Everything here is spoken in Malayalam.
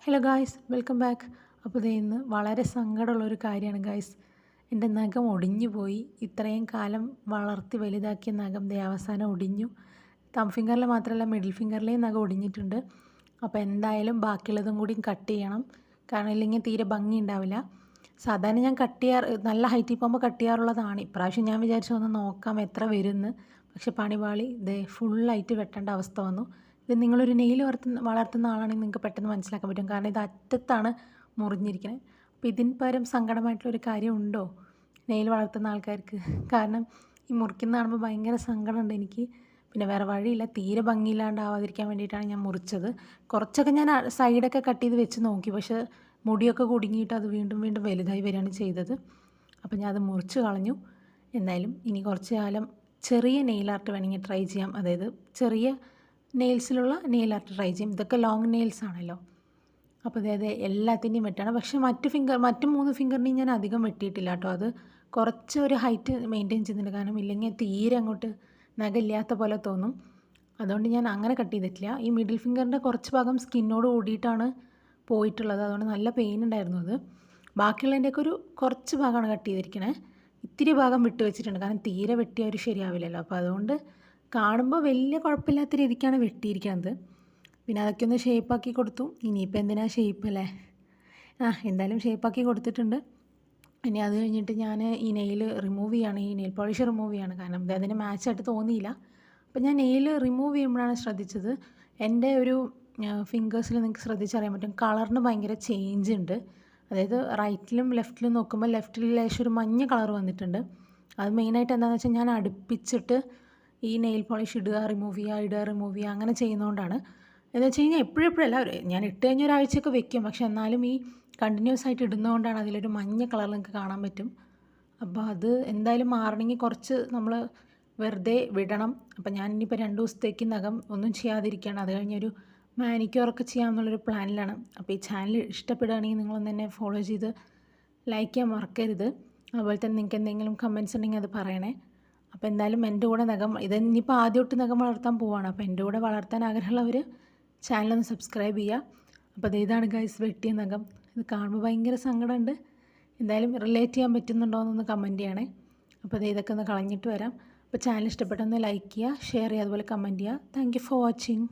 Hello guys, welcome back. അപ്പോൾ ദേ ഇന്ന് വളരെ സങ്കടമുള്ളൊരു കാര്യമാണ് ഗായ്സ്. എൻ്റെ നഖം ഒടിഞ്ഞു പോയി. ഇത്രയും കാലം വളർത്തി വലുതാക്കിയ നഖം ദേ അവസാനം ഒടിഞ്ഞു. തം ഫിംഗറിൽ മാത്രമല്ല മിഡിൽ ഫിംഗറിലെയും നഖം ഒടിഞ്ഞിട്ടുണ്ട്. അപ്പോൾ എന്തായാലും ബാക്കിയുള്ളതും കൂടി കട്ട് ചെയ്യണം. കാരണം ഇല്ലെങ്കിൽ തീരെ ഭംഗി ഉണ്ടാവില്ല. സാധാരണ ഞാൻ കട്ട് ചെയ്യാറ് നല്ല ഹൈറ്റിൽ പോകുമ്പോൾ കട്ട് ചെയ്യാറുള്ളതാണ്. ഇപ്രാവശ്യം ഞാൻ വിചാരിച്ചു ഒന്ന് നോക്കാം എത്ര വരുമെന്ന്. പക്ഷെ പണിപാളി ദേ ഫുള്ളായിട്ട് വെട്ടേണ്ട അവസ്ഥ വന്നു. ഇത് നിങ്ങളൊരു നെയിൽ വളർത്തുന്ന ആളാണെങ്കിൽ നിങ്ങൾക്ക് പെട്ടെന്ന് മനസ്സിലാക്കാൻ പറ്റും. കാരണം ഇത് അറ്റത്താണ് മുറിഞ്ഞിരിക്കുന്നത്. അപ്പോൾ ഇതിന് പകരം സങ്കടമായിട്ടുള്ളൊരു കാര്യമുണ്ടോ നെയിൽ വളർത്തുന്ന ആൾക്കാർക്ക്? കാരണം ഈ മുറിക്കുന്ന കാണുമ്പോൾ ഭയങ്കര സങ്കടമുണ്ട് എനിക്ക്. പിന്നെ വേറെ വഴിയില്ല, തീരെ ഭംഗിയില്ലാണ്ടാവാതിരിക്കാൻ വേണ്ടിയിട്ടാണ് ഞാൻ മുറിച്ചത്. കുറച്ചൊക്കെ ഞാൻ സൈഡൊക്കെ കട്ട് ചെയ്ത് വെച്ച് നോക്കി, പക്ഷേ മുടിയൊക്കെ കുടുങ്ങിയിട്ട് അത് വീണ്ടും വീണ്ടും വലുതായി വരികയാണ് ചെയ്തത്. അപ്പോൾ ഞാൻ അത് മുറിച്ച് കളഞ്ഞു. എന്തായാലും ഇനി കുറച്ച് കാലം ചെറിയ നെയിൽ ആർട്ട് വേണമെങ്കിൽ ട്രൈ ചെയ്യാം. അതായത് ചെറിയ നെയിൽസിലുള്ള നെയിൽ ആർട്ട് ട്രൈ ചെയ്യും. ഇതൊക്കെ ലോങ് നെയിൽസ് ആണല്ലോ. അപ്പോൾ അതായത് എല്ലാത്തിൻ്റെയും വെട്ടണം. പക്ഷേ മറ്റ് 3 ഫിംഗറിനെയും ഞാൻ അധികം വെട്ടിയിട്ടില്ല കേട്ടോ. അത് കുറച്ച് ഒരു ഹൈറ്റ് മെയിൻറ്റെയിൻ ചെയ്യുന്നുണ്ട്. കാരണം ഇല്ലെങ്കിൽ തീരെ അങ്ങോട്ട് നഖമില്ലാത്ത പോലെ തോന്നും. അതുകൊണ്ട് ഞാൻ അങ്ങനെ കട്ട് ചെയ്തിട്ടില്ല. ഈ മിഡിൽ ഫിംഗറിൻ്റെ കുറച്ച് ഭാഗം സ്കിന്നോട് കൂടിയിട്ടാണ് പോയിട്ടുള്ളത്. അതുകൊണ്ട് നല്ല പെയിൻ ഉണ്ടായിരുന്നു അത്. ബാക്കിയുള്ളതിൻ്റെയൊക്കെ ഒരു കുറച്ച് ഭാഗമാണ് കട്ട് ചെയ്തിരിക്കണേ. ഇത്തിരി ഭാഗം വിട്ട് വെച്ചിട്ടുണ്ട്. കാരണം തീരെ വെട്ടിയാൽ ഒരു ശരിയാവില്ലല്ലോ. അപ്പോൾ അതുകൊണ്ട് കാണുമ്പോൾ വലിയ കുഴപ്പമില്ലാത്ത രീതിക്കാണ് വെട്ടിയിരിക്കുന്നത്. പിന്നെ അതൊക്കെ ഒന്ന് ഷേപ്പാക്കി കൊടുത്തു. ഇനിയിപ്പോൾ എന്തിനാ ഷേപ്പ് അല്ലേ? എന്തായാലും ഷേപ്പാക്കി കൊടുത്തിട്ടുണ്ട്. ഇനി അത് കഴിഞ്ഞിട്ട് ഞാൻ ഈ നെയിൽ റിമൂവ് ചെയ്യാണ്, ഈ നെയിൽ പോളിഷ് റിമൂവ് ചെയ്യാണ്. കാരണം ഇത് അതിന് മാച്ചായിട്ട് തോന്നിയില്ല. അപ്പോൾ ഞാൻ നെയിൽ റിമൂവ് ചെയ്യുമ്പോഴാണ് ശ്രദ്ധിച്ചത്, എൻ്റെ ഒരു ഫിംഗേഴ്സിൽ നിങ്ങൾക്ക് ശ്രദ്ധിച്ചറിയാൻ പറ്റും, കളറിന് ഭയങ്കര ചേഞ്ച് ഉണ്ട്. അതായത് റൈറ്റിലും ലെഫ്റ്റിലും നോക്കുമ്പോൾ ലെഫ്റ്റിൽ ലേശം ഒരു മഞ്ഞ കളർ വന്നിട്ടുണ്ട്. അത് മെയിനായിട്ട് എന്താണെന്ന് വെച്ചാൽ ഞാൻ അടുപ്പിച്ചിട്ട് ഈ നെയിൽ പോളിഷ് ഇടുക റിമൂവ് ചെയ്യുക അങ്ങനെ ചെയ്യുന്നതുകൊണ്ടാണ്. എന്ന് വെച്ച് കഴിഞ്ഞാൽ എപ്പോഴെപ്പോഴല്ല, ഞാൻ ഇട്ട് കഴിഞ്ഞ ഒരാഴ്ചയൊക്കെ വെക്കും. പക്ഷെ എന്നാലും ഈ കണ്ടിന്യൂസ് ആയിട്ട് ഇടുന്നതുകൊണ്ടാണ് അതിലൊരു മഞ്ഞ കളർ നിങ്ങൾക്ക് കാണാൻ പറ്റും. അപ്പോൾ അത് എന്തായാലും മാറണമെങ്കിൽ കുറച്ച് നമ്മൾ വെറുതെ വിടണം. അപ്പോൾ ഞാൻ ഇനിയിപ്പോൾ 2 ദിവസത്തേക്ക് നഖം ഒന്നും ചെയ്യാതിരിക്കുകയാണ്. അത് കഴിഞ്ഞൊരു മാനിക്യൂറൊക്കെ ചെയ്യാമെന്നുള്ളൊരു പ്ലാനിലാണ്. അപ്പോൾ ഈ ചാനൽ ഇഷ്ടപ്പെടുകയാണെങ്കിൽ നിങ്ങളൊന്ന് എന്നെ ഫോളോ ചെയ്ത് ലൈക്ക് ചെയ്യാൻ മറക്കരുത്. അതുപോലെ തന്നെ നിങ്ങൾക്ക് എന്തെങ്കിലും കമൻറ്റ്സ് ഉണ്ടെങ്കിൽ അത് പറയണേ. അപ്പോൾ എന്തായാലും എൻ്റെ കൂടെ നഖം ഇനിയിപ്പോൾ ആദ്യമായിട്ട് നഖം വളർത്താൻ പോവുകയാണ്. അപ്പോൾ എൻ്റെ കൂടെ വളർത്താൻ ആഗ്രഹമുള്ളവർ ചാനലൊന്ന് സബ്സ്ക്രൈബ് ചെയ്യുക. അപ്പോൾ ഇതാണ് ഗൈസ് വെട്ടിയ നഖം. ഇത് കാണുമ്പോൾ ഭയങ്കര സങ്കടമുണ്ട്. എന്തായാലും റിലേറ്റ് ചെയ്യാൻ പറ്റുന്നുണ്ടോ എന്നൊന്ന് കമൻറ്റ് ചെയ്യണേ. അപ്പോൾ ഇതൊക്കെ ഒന്ന് കളഞ്ഞിട്ട് വരാം. അപ്പോൾ ചാനൽ ഇഷ്ടപ്പെട്ടൊന്ന് ലൈക്ക് ചെയ്യുക, ഷെയർ ചെയ്യുക, അതുപോലെ കമൻറ്റ് ചെയ്യുക. Thank you for watching.